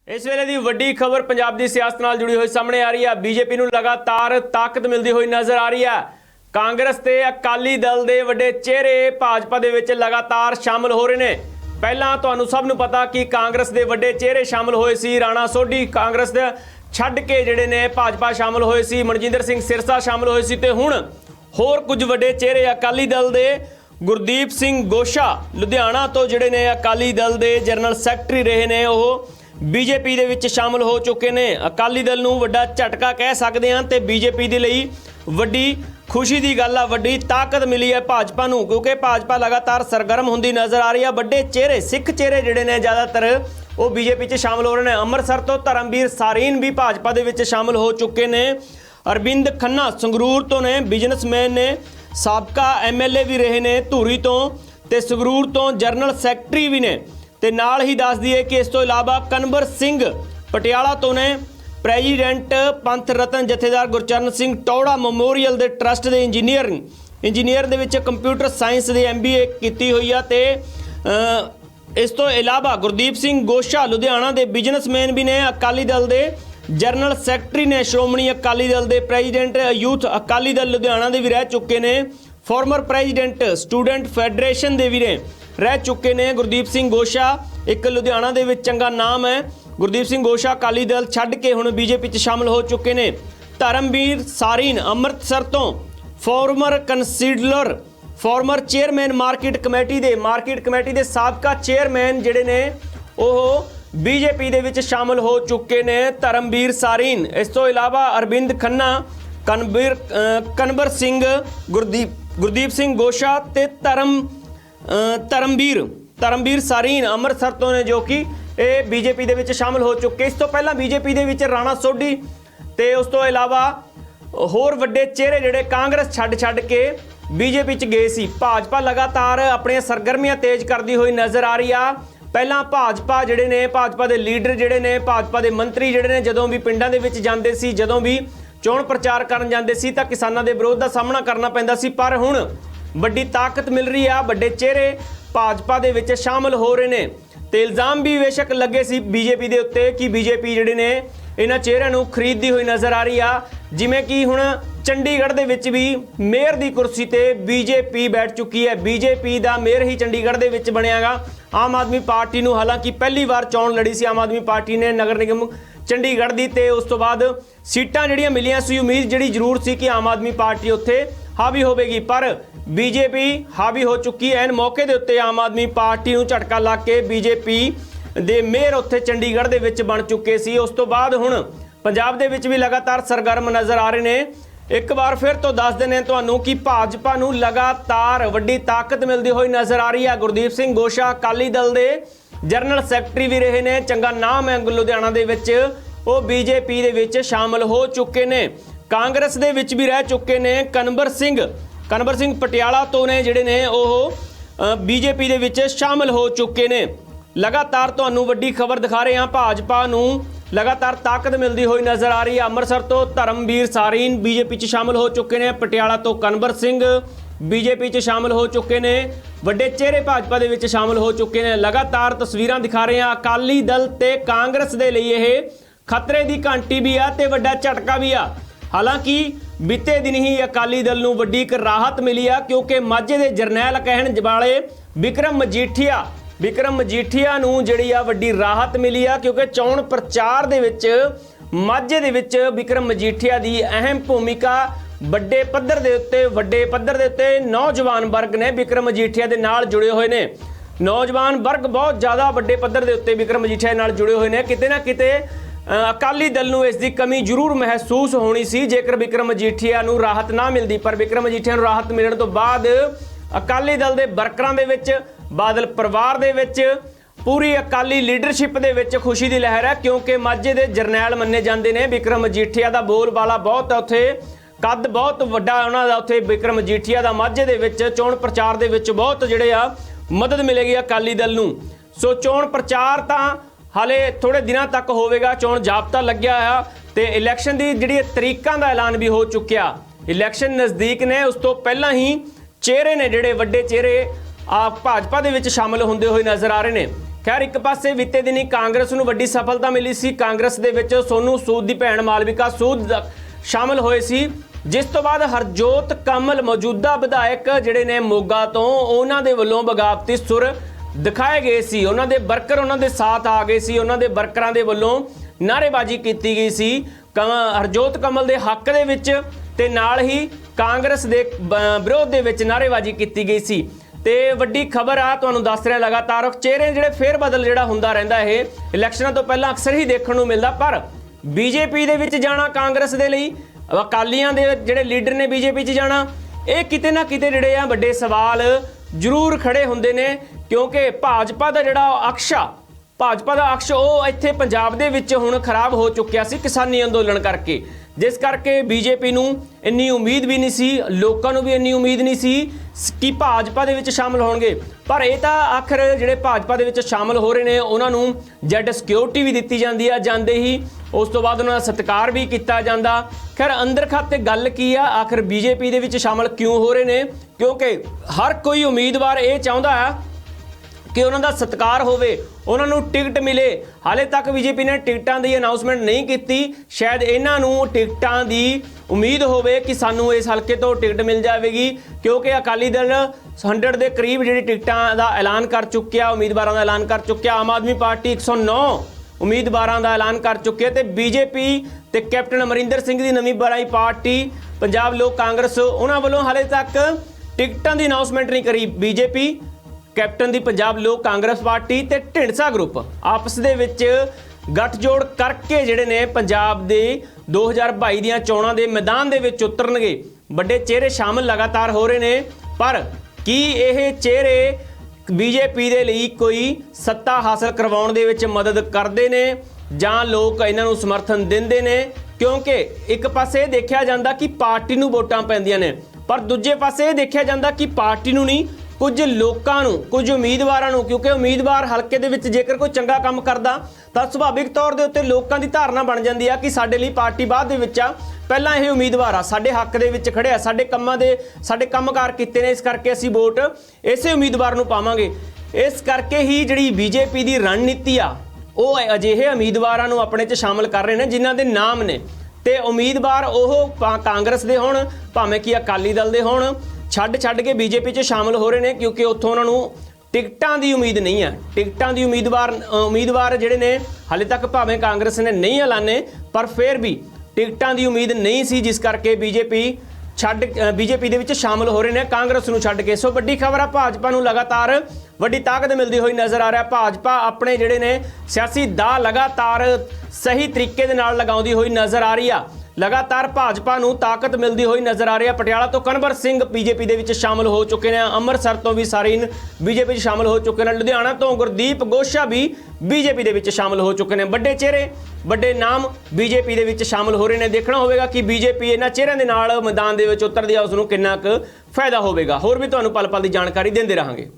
इस वेले की वड्डी खबर पंजाब की सियासत नाल जुड़ी हुई सामने आ रही है। बीजेपी नूं लगातार ताकत मिलती हुई नज़र आ रही है। कांग्रेस ते अकाली दल के वड्डे चेहरे भाजपा दे विच लगातार शामिल हो रहे हैं। पहलां तुहानूं सब नूं पता कि कांग्रेस के वड्डे चेहरे शामिल होए सी। राणा सोढी कांग्रेस दे छड्ड के जिहड़े ने भाजपा शामिल होए सी, मनजिंदर सिंह सिरसा शामिल होए सी ते हुण होर कुछ वड्डे चेहरे अकाली दल दे गुरदीप सिंह गोशा लुधियाना तो जिहड़े ने अकाली दल के जनरल सैकटरी रहे ने ओह बीजेपी दे विच शामिल हो चुके ने। अकाली दल नूं वड्डा झटका कह सकते हैं ते बीजेपी दे लई वड्डी खुशी की गल आ, वड्डी ताकत मिली है भाजपा नूं, क्योंकि भाजपा लगातार सरगर्म होंदी नज़र आ रही है। वड्डे चेहरे सिख चेहरे जिहड़े ने ज़्यादातर वो बीजेपी च शामिल हो रहे हैं। अमृतसर तो धर्मवीर सारीन भी भाजपा दे विच शामिल हो चुके ने। अरविंद खन्ना संगरूर तो ने, बिजनेसमैन ने, साबका MLA भी रहे ने धूरी तो ते संगरूर तो जनरल सैकटरी भी ने। ते नाल ही दस दिए कि इस तो इलावा कनवर सिंह पटियाला तो ने, प्रेजिडेंट पंथ रतन जथेदार गुरचरण सिंह टौड़ा मैमोरीअल दे ट्रस्ट दे इंजीनियर दे विच कंप्यूटर साइंस दे MBA कीती हुई है। ते इस तो इलावा गुरदीप सिंह गोशा लुधियाना दे बिजनेसमैन भी ने। अकाली दल दे जनरल सैकटरी ने, श्रोमणी अकाली दल दे प्रेजिडेंट यूथ अकाली दल लुधियाना दे भी रह चुके ने। फॉर्मर प्रेजिडेंट स्टूडेंट फैडरेशन दे भी ने रह चुके ने गुरदीप सिंह गोशा। एक लुधियाना दे विच चंगा नाम है। गुरदीप सिंह गोशा अकाली दल छड्ड के हुण बीजेपी च शामिल हो चुके ने। धर्मवीर सारीन अमृतसर तो former councillor, former chairman market committee दे साबका चेयरमैन जिहड़े ने ओह बीजेपी दे विच शामिल हो चुके ने। धर्मवीर सारीन इस तो इलावा अरविंद खन्ना, कनवर सिंह, गुरदीप सिंह गोशा ते धर्मवीर सारीन अमृतसर तो ने जो कि ਇਹ बीजेपी ਦੇ ਵਿੱਚ शामिल हो चुके। इस तो पहला बीजेपी ਦੇ ਵਿੱਚ राणा सोढी ਤੇ ਉਸ ਤੋਂ ਇਲਾਵਾ ਹੋਰ ਵੱਡੇ ਚਿਹਰੇ ਜਿਹੜੇ ਕਾਂਗਰਸ ਛੱਡ ਕੇ बीजेपी ਚ ਗਏ ਸੀ। ਭਾਜਪਾ ਲਗਾਤਾਰ ਆਪਣੀਆਂ ਸਰਗਰਮੀਆਂ ਤੇਜ਼ ਕਰਦੀ ਹੋਈ ਨਜ਼ਰ ਆ ਰਹੀ ਆ। ਪਹਿਲਾਂ ਭਾਜਪਾ ਜਿਹੜੇ ਨੇ, ਭਾਜਪਾ ਦੇ ਲੀਡਰ ਜਿਹੜੇ ਨੇ, ਭਾਜਪਾ ਦੇ ਮੰਤਰੀ ਜਿਹੜੇ ਨੇ ਜਦੋਂ ਵੀ ਪਿੰਡਾਂ ਦੇ ਵਿੱਚ ਜਾਂਦੇ ਸੀ, ਜਦੋਂ ਵੀ ਚੋਣ ਪ੍ਰਚਾਰ ਕਰਨ ਜਾਂਦੇ ਸੀ ਤਾਂ ਕਿਸਾਨਾਂ ਦੇ ਵਿਰੋਧ ਦਾ ਸਾਹਮਣਾ ਕਰਨਾ ਪੈਂਦਾ ਸੀ। ਪਰ ਹੁਣ ਵੱਡੀ ਤਾਕਤ ਮਿਲ ਰਹੀ ਆ, ਵੱਡੇ ਚਿਹਰੇ ਭਾਜਪਾ ਦੇ ਵਿੱਚ ਸ਼ਾਮਲ ਹੋ ਰਹੇ ਨੇ। ਤੇ ਇਲਜ਼ਾਮ ਵੀ ਬੇਸ਼ੱਕ ਲੱਗੇ ਸੀ बीजेपी ਦੇ ਉੱਤੇ ਕਿ बीजेपी ਜਿਹੜੇ ਨੇ ਇਹਨਾਂ ਚਿਹਰਿਆਂ ਨੂੰ ਖਰੀਦਦੀ ਹੋਈ ਨਜ਼ਰ ਆ ਰਹੀ ਆ। ਜਿਵੇਂ ਕਿ ਹੁਣ ਚੰਡੀਗੜ੍ਹ ਦੇ ਵਿੱਚ ਵੀ ਮੇਅਰ ਦੀ ਕੁਰਸੀ ਤੇ बीजेपी ਬੈਠ ਚੁੱਕੀ ਹੈ। बीजेपी ਦਾ ਮੇਅਰ ਹੀ ਚੰਡੀਗੜ੍ਹ ਦੇ ਵਿੱਚ ਬਣਿਆਗਾ। ਆਮ ਆਦਮੀ ਪਾਰਟੀ ਨੂੰ ਹਾਲਾਂਕਿ ਪਹਿਲੀ ਵਾਰ ਚੋਣ ਲੜੀ ਸੀ ਆਮ ਆਦਮੀ ਪਾਰਟੀ ਨੇ ਨਗਰ ਨਿਗਮ ਚੰਡੀਗੜ੍ਹ ਦੀ, ਤੇ ਉਸ ਤੋਂ ਬਾਅਦ ਸੀਟਾਂ ਜਿਹੜੀਆਂ ਮਿਲੀਆਂ ਸੀ, ਉਮੀਦ ਜਿਹੜੀ ਜ਼ਰੂਰ ਸੀ ਕਿ ਆਮ ਆਦਮੀ ਪਾਰਟੀ ਉੱਥੇ ਹਾਵੀ ਹੋਵੇਗੀ, ਪਰ बीजेपी हावी हो चुकी है। इन मौके के उत्ते आम आदमी पार्टी नूं झटका लग के बीजेपी दे मेयर उत्थे चंडीगढ़ दे विच बन चुके सी। उस तो बाद हुण पंजाब दे विच भी लगातार सरगर्म नज़र आ रहे ने। एक बार फिर तो दस देने तुहानूं कि भाजपा नूं लगातार वड्डी ताकत मिलती हुई नज़र आ रही है। गुरदीप सिंह गोशा अकाली दल दे जनरल सैकटरी भी रहे ने, चंगा नाम है लुधियाना दे विच, वो बीजेपी दे विच शामिल हो चुके ने। कांग्रेस दे विच भी रह चुके ने। कनवर सिंह पटियाला तो ने जिहड़े ने ओह बीजेपी दे विच शामिल हो चुके ने। लगातार तुहानूं वड्डी खबर दिखा रहे हैं, भाजपा नूं लगातार ताकत मिलती हुई नज़र आ रही है। अमृतसर तो धर्मवीर सारीन बीजेपी च शामिल हो चुके हैं। पटियाला तो कनवर सिंह बीजेपी च शामिल हो चुके हैं। वड्डे चेहरे भाजपा दे विच शामिल हो चुके हैं। लगातार तस्वीरां दिखा रहे हैं। अकाली दल ते कांग्रेस दे लई इह खतरे की घंटी भी आ ते वड्डा झटका भी आ। हालांकि बीते दिन ही अकाली दल नूं वड्डी एक राहत मिली आ, क्योंकि माझे दे जरनैल कहण वाले विक्रम मजीठिया नूं जिहड़ी आ वड्डी राहत मिली आ, क्योंकि चोण प्रचार दे विच माझे दे विच विक्रम मजीठिया दी अहम भूमिका वड्डे पद्धर दे उत्ते नौजवान वर्ग ने विक्रम मजीठिया दे नाल जुड़े हुए ने। नौजवान वर्ग बहुत ज़्यादा वड्डे पद्धर दे उत्ते विक्रम मजीठिया नाल जुड़े हुए ने। किते ना किते अकाली दल नूं इस दी कमी जरूर महसूस होनी सी जेकर विक्रम मजीठिया नूं राहत ना मिलती, पर विक्रम मजीठिया नूं राहत मिलण तो बाद अकाली दल दे वर्करां दे विच, बादल परिवार दे विच, पूरी अकाली लीडरशिप दे विच खुशी दी लहर है, क्योंकि माझे दे जरनैल मन्ने जांदे ने। विक्रम मजीठिया दा बोलबाला बहुत है, उत्थे कद बहुत वड्डा उन्हां दा, उत्थे विक्रम मजीठिया दा माझे दे विच चोण प्रचार दे विच बहुत जिहड़े आ मदद मिलेगी अकाली दल नूं। सो चोण प्रचार तां हाले थोड़े दिनों तक होवेगा, चोण जाबता लग्या है तो इलैक्शन की जिहड़ी तरीकों का ऐलान भी हो चुकिया। इलैक्शन नज़दीक ने, उस तो पहला ही चेहरे ने जिहड़े वड्डे चेहरे भाजपा दे विच शामिल होंदे हुए नज़र आ रहे हैं। खैर एक पासे बीते दिनी कांग्रेस ਨੂੰ ਵੱਡੀ ਸਫਲਤਾ ਮਿਲੀ ਸੀ। ਕਾਂਗਰਸ ਦੇ ਵਿੱਚ ਸੋਨੂ ਸੂਦ ਦੀ ਭੈਣ ਮਾਲਵਿਕਾ ਸੂਦ ਸ਼ਾਮਲ ਹੋਏ ਸੀ, ਜਿਸ ਤੋਂ ਬਾਅਦ ਹਰਜੋਤ ਕਮਲ ਮੌਜੂਦਾ ਵਿਧਾਇਕ ਜਿਹੜੇ ਨੇ ਮੋਗਾ ਤੋਂ ਉਹਨਾਂ ਦੇ ਵੱਲੋਂ ਬਗਾਵਤੀ ਸੁਰ ਦਿਖਾਏ ਗਏ ਸੀ। ਉਹਨਾਂ ਦੇ ਵਰਕਰ ਉਹਨਾਂ ਦੇ ਸਾਥ ਆ ਗਏ ਸੀ। ਉਹਨਾਂ ਦੇ ਵਰਕਰਾਂ ਦੇ ਵੱਲੋਂ ਨਾਅਰੇਬਾਜ਼ੀ ਕੀਤੀ ਗਈ ਸੀ ਹਰਜੋਤ ਕਮਲ ਦੇ ਹੱਕ ਦੇ ਵਿੱਚ ਤੇ ਨਾਲ ਹੀ ਕਾਂਗਰਸ ਦੇ ਵਿਰੋਧ ਦੇ ਵਿੱਚ ਨਾਅਰੇਬਾਜ਼ੀ ਕੀਤੀ ਗਈ ਸੀ। ਤੇ ਵੱਡੀ ਖਬਰ ਆ ਤੁਹਾਨੂੰ ਦੱਸ ਰਿਹਾ ਲਗਾਤਾਰ ਚਿਹਰੇ ਜਿਹੜੇ ਫੇਰ ਬਦਲ ਜਿਹੜਾ ਹੁੰਦਾ ਰਹਿੰਦਾ ਇਹ ਇਲੈਕਸ਼ਨਾਂ ਤੋਂ ਪਹਿਲਾਂ ਅਕਸਰ ਹੀ ਦੇਖਣ ਨੂੰ ਮਿਲਦਾ। ਪਰ ਬੀਜੇਪੀ ਦੇ ਵਿੱਚ ਜਾਣਾ ਕਾਂਗਰਸ ਦੇ ਲਈ ਅਕਾਲੀਆਂ ਦੇ ਜਿਹੜੇ ਲੀਡਰ ਨੇ ਬੀਜੇਪੀ 'ਚ ਜਾਣਾ ਇਹ ਕਿਤੇ ਨਾ ਕਿਤੇ ਜਿਹੜੇ ਆ ਵੱਡੇ ਸਵਾਲ ਜ਼ਰੂਰ ਖੜੇ ਹੁੰਦੇ ਨੇ, ਕਿਉਂਕਿ ਭਾਜਪਾ ਦਾ ਜਿਹੜਾ ਭਾਜਪਾ ਦਾ ਅਕਸ਼ ਉਹ ਇੱਥੇ ਪੰਜਾਬ ਦੇ ਵਿੱਚ ਹੁਣ ਖਰਾਬ ਹੋ ਚੁੱਕਿਆ ਸੀ ਕਿਸਾਨੀ ਅੰਦੋਲਨ ਕਰਕੇ, ਜਿਸ ਕਰਕੇ ਬੀਜੇਪੀ ਨੂੰ ਇੰਨੀ ਉਮੀਦ ਵੀ ਨਹੀਂ ਸੀ, ਲੋਕਾਂ ਨੂੰ ਵੀ ਇੰਨੀ ਉਮੀਦ ਨਹੀਂ ਸੀ ਕਿ ਭਾਜਪਾ ਦੇ ਵਿੱਚ ਸ਼ਾਮਲ ਹੋਣਗੇ। ਪਰ ਇਹ ਤਾਂ ਆਖਰ ਜਿਹੜੇ ਭਾਜਪਾ ਦੇ ਵਿੱਚ ਸ਼ਾਮਲ ਹੋ ਰਹੇ ਨੇ ਉਹਨਾਂ ਨੂੰ ਜੈਡ ਸਿਕਿਉਰਿਟੀ ਵੀ ਦਿੱਤੀ ਜਾਂਦੀ ਆ ਜਾਂਦੇ ਹੀ, ਉਸ ਤੋਂ ਬਾਅਦ ਉਹਨਾਂ ਦਾ ਸਤਿਕਾਰ ਵੀ ਕੀਤਾ ਜਾਂਦਾ। ਖੈਰ ਅੰਦਰ ਖਾਤੇ ਗੱਲ ਕੀ ਆ, ਆਖਰ ਬੀਜੇਪੀ ਦੇ ਵਿੱਚ ਸ਼ਾਮਲ ਕਿਉਂ ਹੋ ਰਹੇ ਨੇ? ਕਿਉਂਕਿ ਹਰ ਕੋਈ ਉਮੀਦਵਾਰ ਇਹ ਚਾਹੁੰਦਾ ਆ ਕਿ ਉਹਨਾਂ ਦਾ ਸਤਿਕਾਰ ਹੋਵੇ, ਉਹਨਾਂ ਨੂੰ ਟਿਕਟ ਮਿਲੇ। ਹਾਲੇ ਤੱਕ ਬੀਜੇਪੀ ਨੇ ਟਿਕਟਾਂ ਦੀ ਅਨਾਉਂਸਮੈਂਟ ਨਹੀਂ ਕੀਤੀ। ਸ਼ਾਇਦ ਇਹਨਾਂ ਨੂੰ ਟਿਕਟਾਂ ਦੀ ਉਮੀਦ ਹੋਵੇ ਕਿ ਸਾਨੂੰ ਇਸ ਹਲਕੇ ਤੋਂ ਟਿਕਟ ਮਿਲ ਜਾਵੇਗੀ, ਕਿਉਂਕਿ ਅਕਾਲੀ ਦਲ 100 ਦੇ ਕਰੀਬ ਜਿਹੜੀ ਟਿਕਟਾਂ ਦਾ ਐਲਾਨ ਕਰ ਚੁੱਕਿਆ, ਉਮੀਦਵਾਰਾਂ ਦਾ ਐਲਾਨ ਕਰ ਚੁੱਕਿਆ। ਆਮ ਆਦਮੀ ਪਾਰਟੀ 109 ਉਮੀਦਵਾਰਾਂ ਦਾ ਐਲਾਨ ਕਰ ਚੁੱਕੀ ਹੈ ਤੇ ਬੀਜੇਪੀ ਤੇ ਕੈਪਟਨ ਅਮਰਿੰਦਰ ਸਿੰਘ ਦੀ ਨਵੀਂ ਬਣਾਈ ਪਾਰਟੀ ਪੰਜਾਬ ਲੋਕ ਕਾਂਗਰਸ ਉਹਨਾਂ ਵੱਲੋਂ ਹਾਲੇ ਤੱਕ ਟਿਕਟਾਂ ਦੀ ਅਨਾਉਂਸਮੈਂਟ ਨਹੀਂ ਕਰੀ। ਬੀਜੇਪੀ ਕੈਪਟਨ ਦੀ ਪੰਜਾਬ ਲੋਕ ਕਾਂਗਰਸ ਪਾਰਟੀ ਤੇ ਢਿੰਡਸਾ ਗਰੁੱਪ ਆਪਸ ਦੇ ਵਿੱਚ ਗੱਠਜੋੜ ਕਰਕੇ ਜਿਹੜੇ ਨੇ ਪੰਜਾਬ ਦੇ 2022 ਦੀਆਂ ਚੋਣਾਂ ਦੇ ਮੈਦਾਨ ਦੇ ਵਿੱਚ ਉਤਰਨਗੇ। ਵੱਡੇ ਚਿਹਰੇ ਸ਼ਾਮਲ ਲਗਾਤਾਰ ਹੋ ਰਹੇ ਨੇ, ਪਰ ਕੀ ਇਹ ਚਿਹਰੇ ਬੀਜੇਪੀ ਦੇ ਲਈ ਕੋਈ ਸੱਤਾ ਹਾਸਲ ਕਰਵਾਉਣ ਦੇ ਵਿੱਚ ਮਦਦ ਕਰਦੇ ਨੇ ਜਾਂ ਲੋਕ ਇਹਨਾਂ ਨੂੰ ਸਮਰਥਨ ਦਿੰਦੇ ਨੇ? ਕਿਉਂਕਿ ਇੱਕ ਪਾਸੇ ਇਹ ਦੇਖਿਆ ਜਾਂਦਾ ਕਿ ਪਾਰਟੀ ਨੂੰ ਵੋਟਾਂ ਪੈਂਦੀਆਂ ਨੇ, ਪਰ ਦੂਜੇ ਪਾਸੇ ਇਹ ਦੇਖਿਆ ਜਾਂਦਾ ਕਿ ਪਾਰਟੀ ਨੂੰ ਨਹੀਂ, ਕੁਝ ਲੋਕਾਂ ਨੂੰ, ਕੁਝ ਉਮੀਦਵਾਰਾਂ ਨੂੰ। ਕਿਉਂਕਿ ਉਮੀਦਵਾਰ ਹਲਕੇ ਦੇ ਵਿੱਚ ਜੇਕਰ ਕੋਈ ਚੰਗਾ ਕੰਮ ਕਰਦਾ ਤਾਂ ਸੁਭਾਵਿਕ ਤੌਰ ਦੇ ਉੱਤੇ ਲੋਕਾਂ ਦੀ ਧਾਰਨਾ ਬਣ ਜਾਂਦੀ ਆ ਕਿ ਸਾਡੇ ਲਈ ਪਾਰਟੀ ਬਾਅਦ ਦੇ ਵਿੱਚ ਆ, ਪਹਿਲਾਂ ਇਹ ਉਮੀਦਵਾਰ ਆ, ਸਾਡੇ ਹੱਕ ਦੇ ਵਿੱਚ ਖੜਿਆ, ਸਾਡੇ ਕੰਮਕਾਰ ਕੀਤੇ ਨੇ, ਇਸ ਕਰਕੇ ਅਸੀਂ ਵੋਟ ਇਸੇ ਉਮੀਦਵਾਰ ਨੂੰ ਪਾਵਾਂਗੇ। ਇਸ ਕਰਕੇ ਹੀ ਜਿਹੜੀ ਬੀਜੇਪੀ ਦੀ ਰਣਨੀਤੀ ਆ ਉਹ ਅਜਿਹੇ ਉਮੀਦਵਾਰਾਂ ਨੂੰ ਆਪਣੇ 'ਚ ਸ਼ਾਮਲ ਕਰ ਰਹੇ ਨੇ ਜਿਨ੍ਹਾਂ ਦੇ ਨਾਮ ਨੇ, ਤੇ ਉਮੀਦਵਾਰ ਉਹ ਕਾਂਗਰਸ ਦੇ ਹੋਣ ਭਾਵੇਂ ਕਿ ਅਕਾਲੀ ਦਲ ਦੇ ਹੋਣ, ਛੱਡ ਕੇ ਬੀਜੇਪੀ 'ਚ ਸ਼ਾਮਲ ਹੋ ਰਹੇ ਨੇ, ਕਿਉਂਕਿ ਉੱਥੋਂ ਉਹਨਾਂ ਨੂੰ ਟਿਕਟਾਂ ਦੀ ਉਮੀਦ ਨਹੀਂ ਹੈ। ਟਿਕਟਾਂ ਦੀ ਉਮੀਦਵਾਰ ਜਿਹੜੇ ਨੇ ਹਾਲੇ ਤੱਕ ਭਾਵੇਂ ਕਾਂਗਰਸ ਨੇ ਨਹੀਂ ਐਲਾਨੇ, ਪਰ ਫਿਰ ਵੀ ਟਿਕਟਾਂ ਦੀ ਉਮੀਦ ਨਹੀਂ ਸੀ, ਜਿਸ ਕਰਕੇ ਬੀਜੇਪੀ ਦੇ ਵਿੱਚ ਸ਼ਾਮਲ ਹੋ ਰਹੇ ਨੇ ਕਾਂਗਰਸ ਨੂੰ ਛੱਡ ਕੇ। ਸੋ ਵੱਡੀ ਖਬਰ ਆ, ਭਾਜਪਾ ਨੂੰ ਲਗਾਤਾਰ ਵੱਡੀ ਤਾਕਤ ਮਿਲਦੀ ਹੋਈ ਨਜ਼ਰ ਆ ਰਿਹਾ। ਭਾਜਪਾ ਆਪਣੇ ਜਿਹੜੇ ਨੇ ਸਿਆਸੀ ਦਾਅ ਲਗਾਤਾਰ ਸਹੀ ਤਰੀਕੇ ਦੇ ਨਾਲ ਲਗਾਉਂਦੀ ਹੋਈ ਨਜ਼ਰ ਆ ਰਹੀ ਆ। ਲਗਾਤਾਰ ਭਾਜਪਾ ਨੂੰ ਤਾਕਤ ਮਿਲਦੀ ਹੋਈ ਨਜ਼ਰ ਆ ਰਹੀ ਹੈ। ਪਟਿਆਲਾ ਤੋਂ ਕਨਵਰ ਸਿੰਘ ਬੀਜੇਪੀ ਦੇ ਵਿੱਚ ਸ਼ਾਮਲ ਹੋ ਚੁੱਕੇ ਨੇ, ਅੰਮ੍ਰਿਤਸਰ ਤੋਂ ਵੀ ਸਾਰੀਨ ਬੀਜੇਪੀ 'ਚ ਸ਼ਾਮਲ ਹੋ ਚੁੱਕੇ ਨੇ, ਲੁਧਿਆਣਾ ਤੋਂ ਗੁਰਦੀਪ ਗੋਸ਼ਾ ਵੀ ਬੀਜੇਪੀ ਦੇ ਵਿੱਚ ਸ਼ਾਮਲ ਹੋ ਚੁੱਕੇ ਨੇ। ਵੱਡੇ ਚਿਹਰੇ, ਵੱਡੇ ਨਾਮ ਬੀਜੇਪੀ ਦੇ ਵਿੱਚ ਸ਼ਾਮਲ ਹੋ ਰਹੇ ਨੇ। ਦੇਖਣਾ ਹੋਵੇਗਾ ਕਿ ਬੀਜੇਪੀ ਇਹਨਾਂ ਚਿਹਰਿਆਂ ਦੇ ਨਾਲ ਮੈਦਾਨ ਦੇ ਵਿੱਚ ਉਤਰਦੀ ਆ, ਉਸ ਨੂੰ ਕਿੰਨਾ ਕੁ ਫਾਇਦਾ ਹੋਵੇਗਾ। ਹੋਰ ਵੀ ਤੁਹਾਨੂੰ ਪਲ ਪਲ ਦੀ ਜਾਣਕਾਰੀ ਦਿੰਦੇ ਰਹਾਂਗੇ।